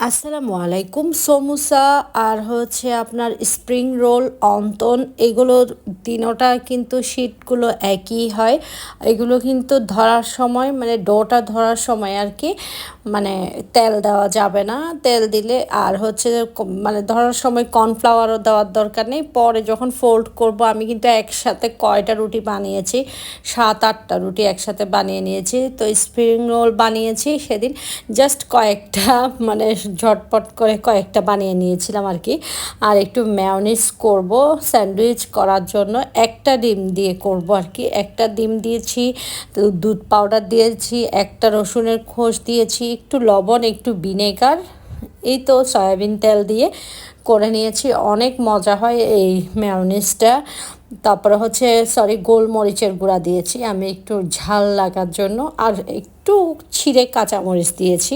আসসালামু আলাইকুম। সমুসা আর হচ্ছে আপনার স্প্রিং রোল, অন্তন এগুলোর তিনোটা কিন্তু শীটগুলো একই হয়। এগুলো কিন্তু ধরার সময় মানে ডোটা ধরার সময় আর কি মানে তেল দেওয়া যাবে না। তেল দিলে আর হচ্ছে মানে ধরার সময় কর্নফ্লাওয়ারও দেওয়ার দরকার নেই। পরে যখন ফোল্ড করব আমি কিন্তু একসাথে কয়টা রুটি বানিয়েছি, 7-8টা রুটি একসাথে বানিয়ে নিয়েছি। তো স্প্রিং রোল বানিয়েছি সেদিন জাস্ট কয়েকটা মানে ঝটপট করে কয়েকটা বানিয়ে নিয়েছিলাম আর কি। আর একটু মেয়োনিজ করব স্যান্ডউইচ করার জন্য, একটা ডিম দিয়ে করব আর কি। একটা ডিম দিয়েছি, তো দুধ পাউডার দিয়েছি, একটা রসুনের খোস দিয়েছি, একটু লবণ, একটু ভিনেগার, এই তো সয়াবিন তেল দিয়ে করে নিয়েছি। অনেক মজা হয় এই মেয়োনিজটা। তারপরে হচ্ছে গোলমরিচের গুঁড়া দিয়েছি আমি একটু ঝাল লাগার জন্য, আর একটু ছিঁড়ে কাঁচামরিচ দিয়েছি,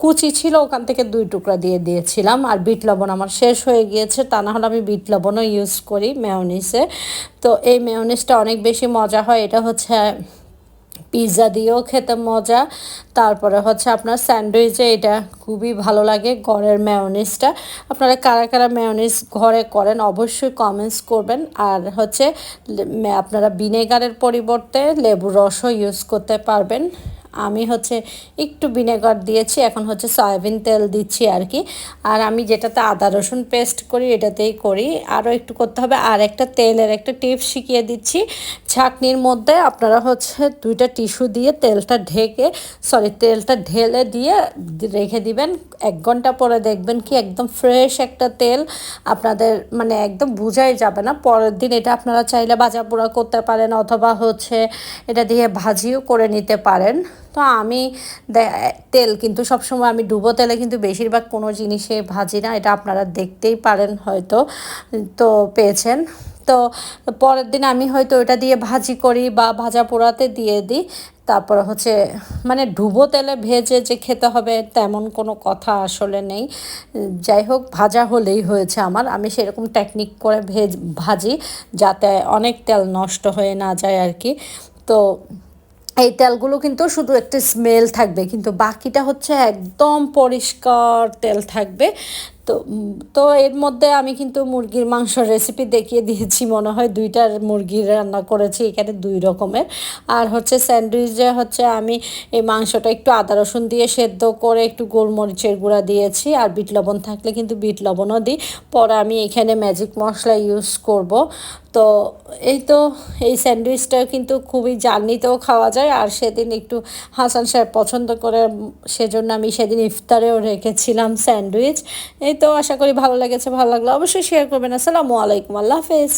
কুচি ছিল ওখান থেকে 2 টুকরা দিয়ে দিয়েছিলাম। আর বিট লবণ আমার শেষ হয়ে গিয়েছে, তা না হলে আমি বিট লবণও ইউজ করি মেয়োনিজে। তো এই মেয়োনিজটা অনেক বেশি মজা হয়। এটা হচ্ছে পিৎজা দিয়েও খেতে মজা। তারপরে হচ্ছে আপনার স্যান্ডউইচে এটা খুবই ভালো লাগে ঘরের মেয়োনিজটা। আপনারা কারা কারা মেয়োনিজ ঘরে করেন অবশ্যই কমেন্টস করবেন। আর হচ্ছে আপনারা ভিনেগারের পরিবর্তে লেবুর রসও ইউজ করতে পারবেন। আমি হচ্ছে একটু ভিনেগার দিয়েছি, এখন হচ্ছে সয়াবিন তেল দিচ্ছি আর কি। আর আমি যেটাতে আদা রসুন পেস্ট করি এটাতেই করি, আরও একটু করতে হবে। আর একটা তেলের একটা টিপস শিখিয়ে দিচ্ছি। ছাঁকনির মধ্যে আপনারা হচ্ছে 2টা টিস্যু দিয়ে তেলটা ঢেলে দিয়ে রেখে দিবেন। 1 ঘন্টা পরে দেখবেন কি একদম ফ্রেশ একটা তেল আপনাদের মানে একদম বোঝাই যাবে না। পরের দিন এটা আপনারা চাইলে ভাজা পোড়া করতে পারেন, অথবা হচ্ছে এটা দিয়ে ভাজিও করে নিতে পারেন। তো আমি তেল কিন্তু সবসময় আমি ডুবো তেলে কিন্তু বেশিরভাগ কোনো জিনিসে ভাজি না, এটা আপনারা দেখতেই পারেন হয়তো, তো পেয়েছেন। তো পরের দিন আমি হয়তো ওটা দিয়ে ভাজি করি বা ভাজা পোড়াতে দিয়ে দিই। তারপর হচ্ছে মানে ডুবো তেলে ভেজে যে খেতে হবে তেমন কোনো কথা আসলে নেই। যাই হোক, ভাজা হলেই হয়েছে আমার। আমি সেরকম টেকনিক করে ভাজি যাতে অনেক তেল নষ্ট হয়ে না যায় আর কি। তো এই তেলগুলো কিন্তু শুধু একটা স্মেল থাকবে, কিন্তু বাকিটা হচ্ছে একদম পরিষ্কার তেল থাকবে। তো তো এর মধ্যে আমি কিন্তু মুরগির মাংসর রেসিপি দেখিয়ে দিয়েছি, মনে হয় 2টা মুরগির রান্না করেছি এখানে 2 রকমের। আর হচ্ছে স্যান্ডউইচে হচ্ছে আমি এই মাংসটা একটু আদা রসুন দিয়ে সেদ্ধ করে একটু গোলমরিচের গুঁড়া দিয়েছি, আর বিট লবণ থাকলে কিন্তু বিট লবণও দিই। পরে আমি এখানে ম্যাজিক মশলা ইউজ করব। তো এই তো এই স্যান্ডউইচটা কিন্তু খুবই জার্নিতেও খাওয়া যায়। আর সেদিন একটু হাসান সাহেব পছন্দ করে, সেজন্য আমি সেদিন ইফতারেও রেখেছিলাম স্যান্ডউইচ। এই তো আশা করি ভালো লেগেছে। ভালো লাগলে অবশ্যই শেয়ার করবেন। আসসালামু আলাইকুম, আল্লাহ হাফেজ।